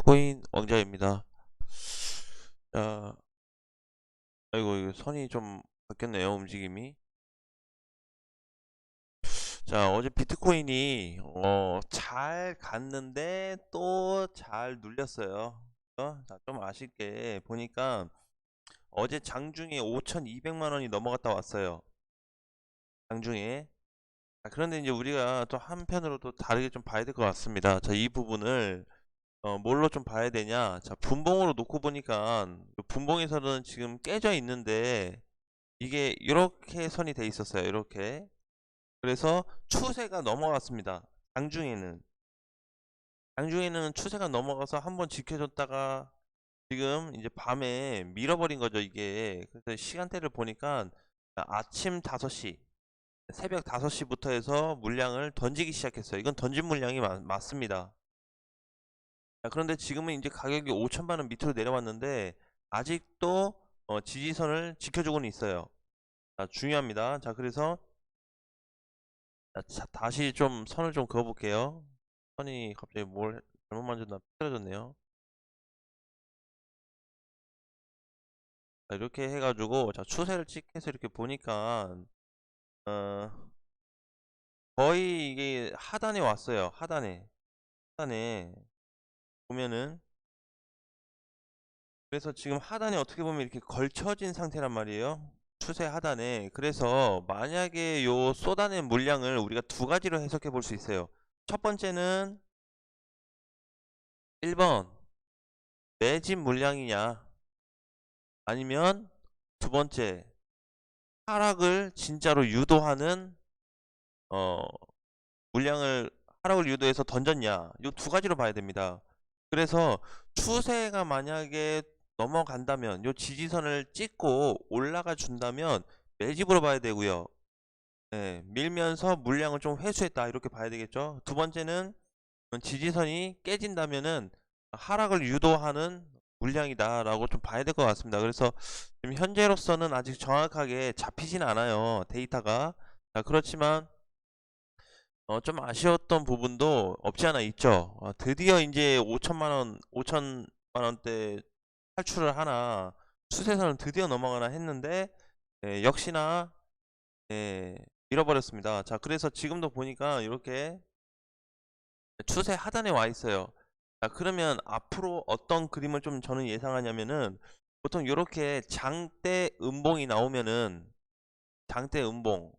코인 왕자입니다. 자, 아이고, 이거 선이 좀 바뀌었네요, 움직임이. 자, 어제 비트코인이, 잘 갔는데 또 잘 눌렸어요. 자, 좀 아쉽게 보니까 어제 장중에 5,200만 원이 넘어갔다 왔어요. 장중에. 자, 그런데 이제 우리가 또 한편으로 또 다르게 좀 봐야 될 것 같습니다. 자, 이 부분을 뭘로 좀 봐야 되냐? 자, 분봉으로 놓고 보니까 분봉에서는 지금 깨져 있는데 이게 이렇게 선이 돼 있었어요. 이렇게. 그래서 추세가 넘어갔습니다. 장중에는 추세가 넘어가서 한번 지켜줬다가 지금 이제 밤에 밀어버린 거죠, 이게. 그래서 시간대를 보니까 아침 5시, 새벽 5시부터 해서 물량을 던지기 시작했어요. 이건 던진 물량이 맞습니다. 자, 그런데 지금은 이제 가격이 5천만 원 밑으로 내려왔는데 아직도 지지선을 지켜주고는 있어요. 자, 중요합니다. 자, 그래서 자, 다시 좀 선을 좀 그어볼게요. 선이 갑자기 뭘 잘못 만졌나 삐뚤어졌네요. 자, 이렇게 해가지고 자, 추세를 찍해서 이렇게 보니까 어, 거의 이게 하단에 왔어요. 하단에 보면은, 그래서 지금 하단에 어떻게 보면 이렇게 걸쳐진 상태란 말이에요. 추세 하단에. 그래서 만약에 요 쏟아낸 물량을 우리가 두 가지로 해석해 볼 수 있어요. 첫 번째는 1번 매집 물량이냐, 아니면 두 번째 하락을 진짜로 유도하는 어 물량을 하락을 유도해서 던졌냐, 이 두 가지로 봐야 됩니다. 그래서 추세가 만약에 넘어간다면, 요 지지선을 찍고 올라가 준다면 매집으로 봐야 되고요. 네, 밀면서 물량을 좀 회수했다, 이렇게 봐야 되겠죠. 두 번째는 지지선이 깨진다면은 하락을 유도하는 물량이다 라고 좀 봐야 될 것 같습니다. 그래서 지금 현재로서는 아직 정확하게 잡히진 않아요, 데이터가. 자, 그렇지만 좀 아쉬웠던 부분도 없지 않아 있죠. 드디어 이제 5천만 원대 탈출을 하나, 추세선을 드디어 넘어가나 했는데 역시나 예, 잃어버렸습니다. 자, 그래서 지금도 보니까 이렇게 추세 하단에 와 있어요. 자, 그러면 앞으로 어떤 그림을 좀 저는 예상하냐면은, 보통 이렇게 장대 음봉이 나오면은, 장대 음봉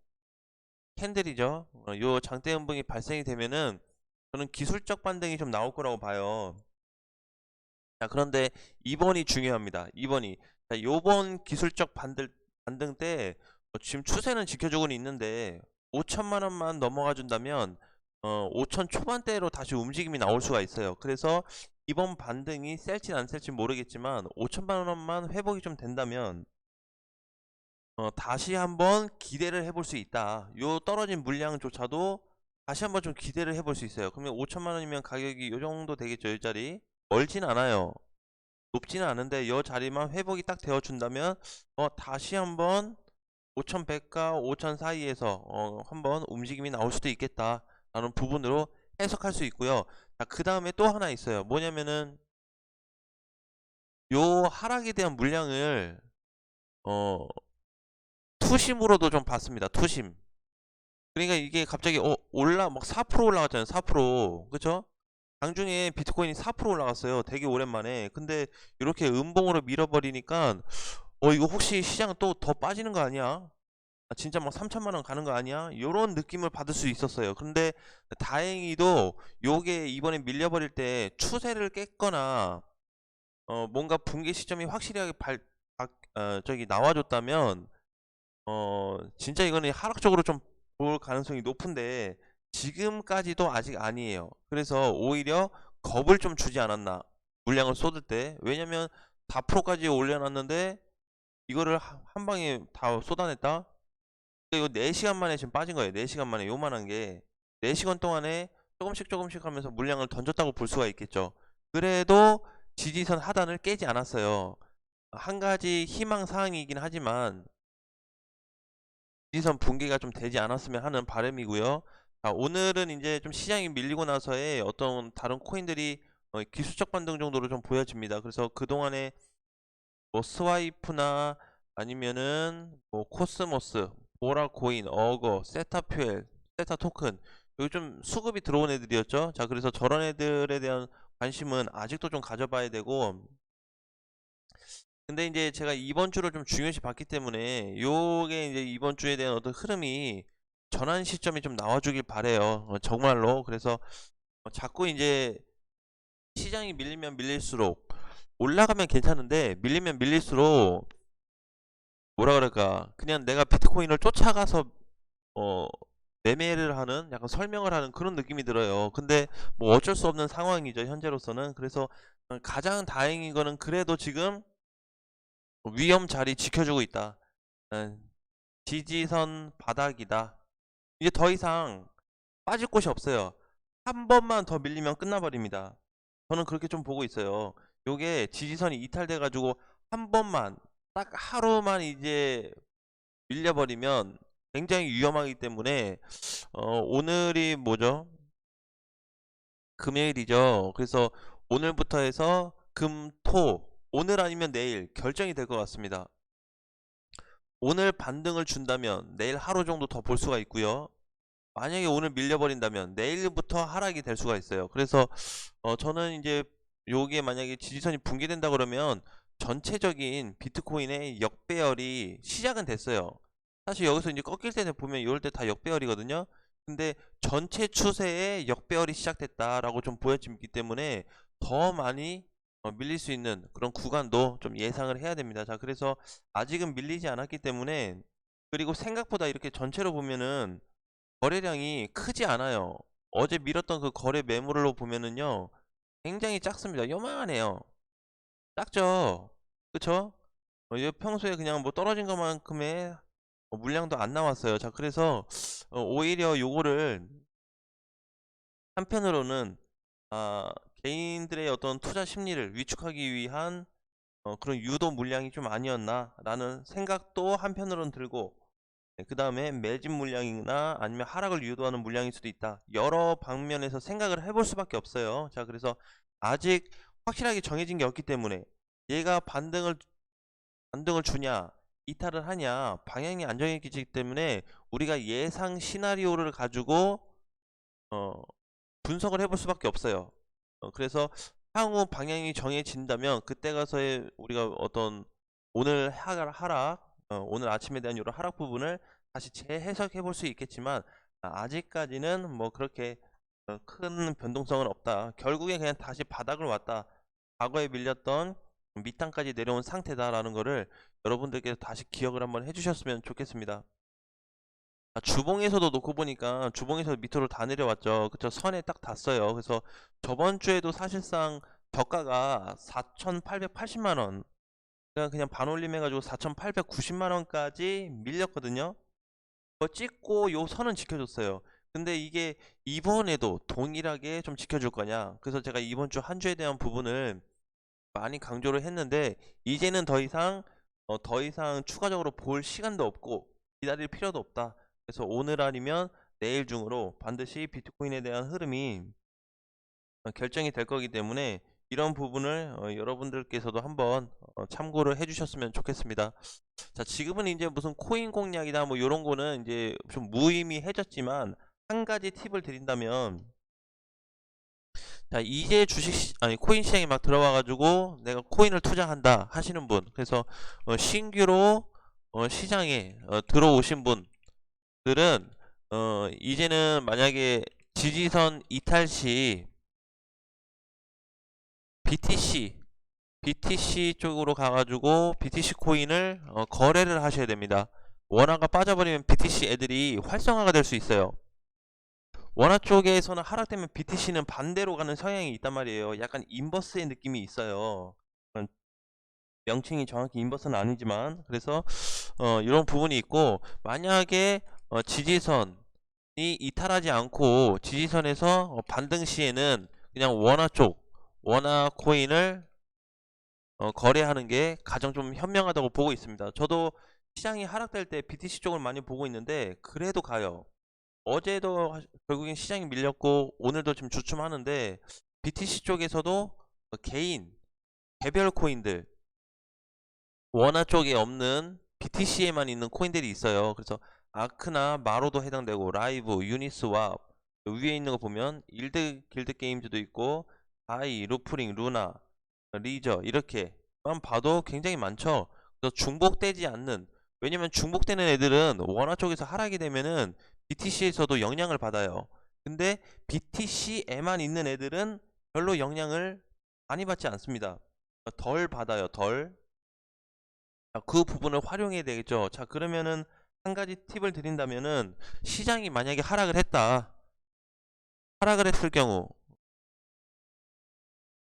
캔들이죠. 요 장대 음봉이 발생이 되면은 저는 기술적 반등이 좀 나올 거라고 봐요. 자, 그런데 2번이 중요합니다. 2번이. 자, 요번 기술적 반등 때 지금 추세는 지켜주고는 있는데 5천만 원만 넘어가 준다면 5천 초반대로 다시 움직임이 나올 수가 있어요. 그래서 이번 반등이 셀진 안 셀진 모르겠지만 5천만 원만 회복이 좀 된다면 다시 한번 기대를 해볼 수 있다. 요 떨어진 물량조차도 다시 한번 좀 기대를 해볼 수 있어요. 그러면 5천만 원이면 가격이 요 정도 되겠죠, 이 자리. 멀진 않아요. 높지는 않은데 이 자리만 회복이 딱 되어 준다면 다시 한번 5100과 5000 사이에서 한번 움직임이 나올 수도 있겠다 라는 부분으로 해석할 수 있고요. 자, 그 다음에 또 하나 있어요. 뭐냐면은 요 하락에 대한 물량을 어 투심으로도 좀 봤습니다. 투심. 그러니까 이게 갑자기 막 4% 올라갔잖아요. 4%. 그쵸? 장중에 비트코인이 4% 올라갔어요. 되게 오랜만에. 근데 이렇게 음봉으로 밀어버리니까 이거 혹시 시장 또 더 빠지는 거 아니야? 진짜 막 3천만 원 가는 거 아니야? 요런 느낌을 받을 수 있었어요. 근데 다행히도 요게 이번에 밀려버릴 때 추세를 깼거나 뭔가 붕괴 시점이 확실하게 저기 나와줬다면 진짜 이거는 하락적으로 좀 볼 가능성이 높은데 지금까지도 아직 아니에요. 그래서 오히려 겁을 좀 주지 않았나, 물량을 쏟을 때. 왜냐면 4%까지 올려놨는데 이거를 한 방에 다 쏟아냈다. 이거 4시간 만에 지금 빠진 거예요. 4시간 만에 요만한 게 4시간 동안에 조금씩 하면서 물량을 던졌다고 볼 수가 있겠죠. 그래도 지지선 하단을 깨지 않았어요. 한 가지 희망 사항이긴 하지만 지지선 붕괴가 좀 되지 않았으면 하는 바람이고요. 자, 오늘은 이제 좀 시장이 밀리고 나서의 어떤 다른 코인들이 기술적 반등 정도로 좀 보여집니다. 그래서 그동안에 뭐 스와이프나 아니면은 뭐 코스모스, 보라코인, 어거, 세타퓨엘, 세타토큰 여기 좀 수급이 들어온 애들이었죠. 자, 그래서 저런 애들에 대한 관심은 아직도 좀 가져봐야 되고, 근데 이제 제가 이번 주를 좀 중요시 봤기 때문에 요게 이제 이번 주에 대한 어떤 흐름이 전환 시점이 좀 나와주길 바래요. 정말로. 그래서 자꾸 이제 시장이 밀리면 밀릴수록 올라가면 괜찮은데 밀리면 밀릴수록 뭐라 그럴까, 그냥 내가 비트코인을 쫓아가서 어 매매를 하는, 약간 설명을 하는 그런 느낌이 들어요. 근데 뭐 어쩔 수 없는 상황이죠, 현재로서는. 그래서 가장 다행인 거는 그래도 지금 위험 자리 지켜주고 있다. 어, 지지선 바닥이다. 이제 더 이상 빠질 곳이 없어요. 한 번만 더 밀리면 끝나버립니다. 저는 그렇게 좀 보고 있어요. 요게 지지선이 이탈돼 가지고 한 번만, 딱 하루만 이제 밀려버리면 굉장히 위험하기 때문에 오늘이 뭐죠? 금요일이죠. 그래서 오늘부터 해서 금, 토, 오늘 아니면 내일 결정이 될 것 같습니다. 오늘 반등을 준다면 내일 하루 정도 더 볼 수가 있고요. 만약에 오늘 밀려버린다면 내일부터 하락이 될 수가 있어요. 그래서 저는 이제 요게 만약에 지지선이 붕괴된다 그러면 전체적인 비트코인의 역배열이 시작은 됐어요. 사실 여기서 이제 꺾일 때 보면 이럴 때 다 역배열이거든요. 근데 전체 추세의 역배열이 시작됐다라고 좀 보여지기 때문에 더 많이 밀릴 수 있는 그런 구간도 좀 예상을 해야 됩니다. 자, 그래서 아직은 밀리지 않았기 때문에, 그리고 생각보다 이렇게 전체로 보면은 거래량이 크지 않아요. 어제 밀었던 그 거래 매물로 보면은요, 굉장히 작습니다. 요만해요. 작죠? 그쵸? 이게 평소에 그냥 뭐 떨어진 것만큼의 물량도 안 나왔어요. 자, 그래서 오히려 요거를 한편으로는 개인들의 어떤 투자 심리를 위축하기 위한 그런 유도 물량이 좀 아니었나 라는 생각도 한편으로는 들고, 그 다음에 매집 물량이나 아니면 하락을 유도하는 물량일 수도 있다. 여러 방면에서 생각을 해볼 수밖에 없어요. 자, 그래서 아직 확실하게 정해진 게 없기 때문에 얘가 반등을 주냐, 이탈을 하냐, 방향이 안 정해지기 때문에 우리가 예상 시나리오를 가지고 어, 분석을 해볼 수밖에 없어요. 그래서 향후 방향이 정해진다면 그때 가서의 우리가 어떤 오늘 하락, 오늘 아침에 대한 이런 하락 부분을 다시 재해석해 볼 수 있겠지만, 아직까지는 뭐 그렇게 큰 변동성은 없다. 결국에 그냥 다시 바닥을 왔다. 과거에 밀렸던 밑단까지 내려온 상태다라는 거를 여러분들께서 다시 기억을 한번 해주셨으면 좋겠습니다. 주봉에서도 놓고 보니까 주봉에서 밑으로 다 내려왔죠. 그쵸? 선에 딱 닿았어요. 그래서 저번 주에도 사실상 저가가 4,880만원, 그냥 반올림 해가지고 4,890만원까지 밀렸거든요. 그거 찍고 요 선은 지켜줬어요. 근데 이게 이번에도 동일하게 좀 지켜줄 거냐. 그래서 제가 이번 주 한 주에 대한 부분을 많이 강조를 했는데, 이제는 더 이상 추가적으로 볼 시간도 없고 기다릴 필요도 없다. 그래서 오늘 아니면 내일 중으로 반드시 비트코인에 대한 흐름이 결정이 될 거기 때문에 이런 부분을 여러분들께서도 한번 참고를 해주셨으면 좋겠습니다. 자, 지금은 이제 무슨 코인 공략이다 뭐 이런 거는 이제 좀 무의미해졌지만, 한 가지 팁을 드린다면, 자, 이제 아니 코인 시장에 막 들어와 가지고 내가 코인을 투자한다 하시는 분, 그래서 신규로 시장에 들어오신 분들은 이제는 만약에 지지선 이탈 시 BTC 쪽으로 가가지고 BTC 코인을 거래를 하셔야 됩니다. 원화가 빠져버리면 BTC 애들이 활성화가 될 수 있어요. 원화 쪽에서는 하락되면 BTC는 반대로 가는 성향이 있단 말이에요. 약간 인버스의 느낌이 있어요. 명칭이 정확히 인버스는 아니지만, 그래서 이런 부분이 있고, 만약에 지지선이 이탈하지 않고 지지선에서 반등 시에는 그냥 원화 코인을 거래하는 게 가장 좀 현명하다고 보고 있습니다. 저도 시장이 하락될 때 BTC 쪽을 많이 보고 있는데 그래도 가요. 어제도 결국엔 시장이 밀렸고 오늘도 지금 주춤하는데 BTC 쪽에서도 개인 개별 코인들, 원화 쪽에 없는 BTC에만 있는 코인들이 있어요. 그래서 아크나 마로도 해당되고, 라이브, 유니스왑, 위에 있는 거 보면 일드 길드 게임즈도 있고, 아이, 루프링, 루나, 리저, 이렇게만 봐도 굉장히 많죠. 그래서 중복되지 않는, 왜냐면 중복되는 애들은 원화 쪽에서 하락이 되면은 BTC에서도 영향을 받아요. 근데 BTC에만 있는 애들은 별로 영향을 많이 받지 않습니다. 덜 받아요, 덜. 자, 그 부분을 활용해야 되겠죠. 자, 그러면은 한 가지 팁을 드린다면은, 시장이 만약에 하락을 했다. 하락을 했을 경우,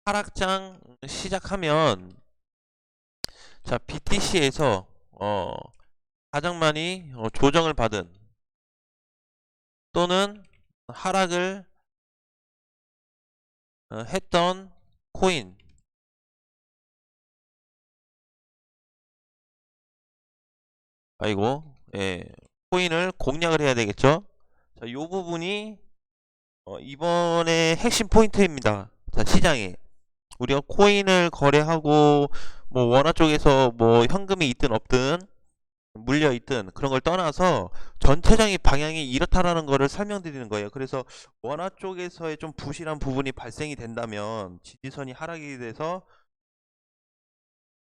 하락장 시작하면, 자, BTC에서 가장 많이 조정을 받은, 또는 하락을 했던 코인, 아이고, 예, 코인을 공략을 해야 되겠죠. 자, 요 부분이 이번에 핵심 포인트입니다. 자, 시장에 우리가 코인을 거래하고, 뭐 원화 쪽에서 뭐 현금이 있든 없든 물려 있든 그런 걸 떠나서 전체적인 방향이 이렇다라는 거를 설명드리는 거예요. 그래서 원화 쪽에서의 좀 부실한 부분이 발생이 된다면, 지지선이 하락이 돼서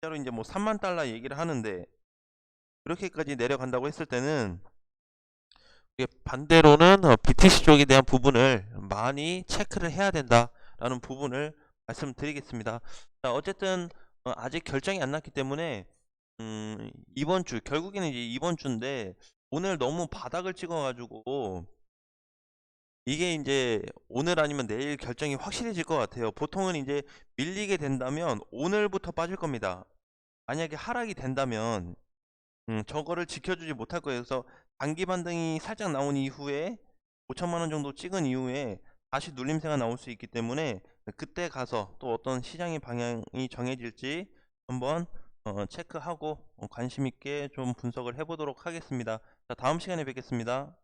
실제로 이제 뭐 3만 달러 얘기를 하는데, 그렇게까지 내려간다고 했을 때는, 이게 반대로는 BTC 쪽에 대한 부분을 많이 체크를 해야 된다라는 부분을 말씀드리겠습니다. 자, 어쨌든 아직 결정이 안 났기 때문에, 이번 주, 결국에는 이제 이번 주인데, 오늘 너무 바닥을 찍어가지고 이게 이제 오늘 아니면 내일 결정이 확실해질 것 같아요. 보통은 이제 밀리게 된다면 오늘부터 빠질 겁니다. 만약에 하락이 된다면 저거를 지켜주지 못할 거예요. 그래서 단기 반등이 살짝 나온 이후에 5천만 원 정도 찍은 이후에 다시 눌림세가 나올 수 있기 때문에, 그때 가서 또 어떤 시장의 방향이 정해질지 한번 체크하고 관심 있게 좀 분석을 해보도록 하겠습니다. 자, 다음 시간에 뵙겠습니다.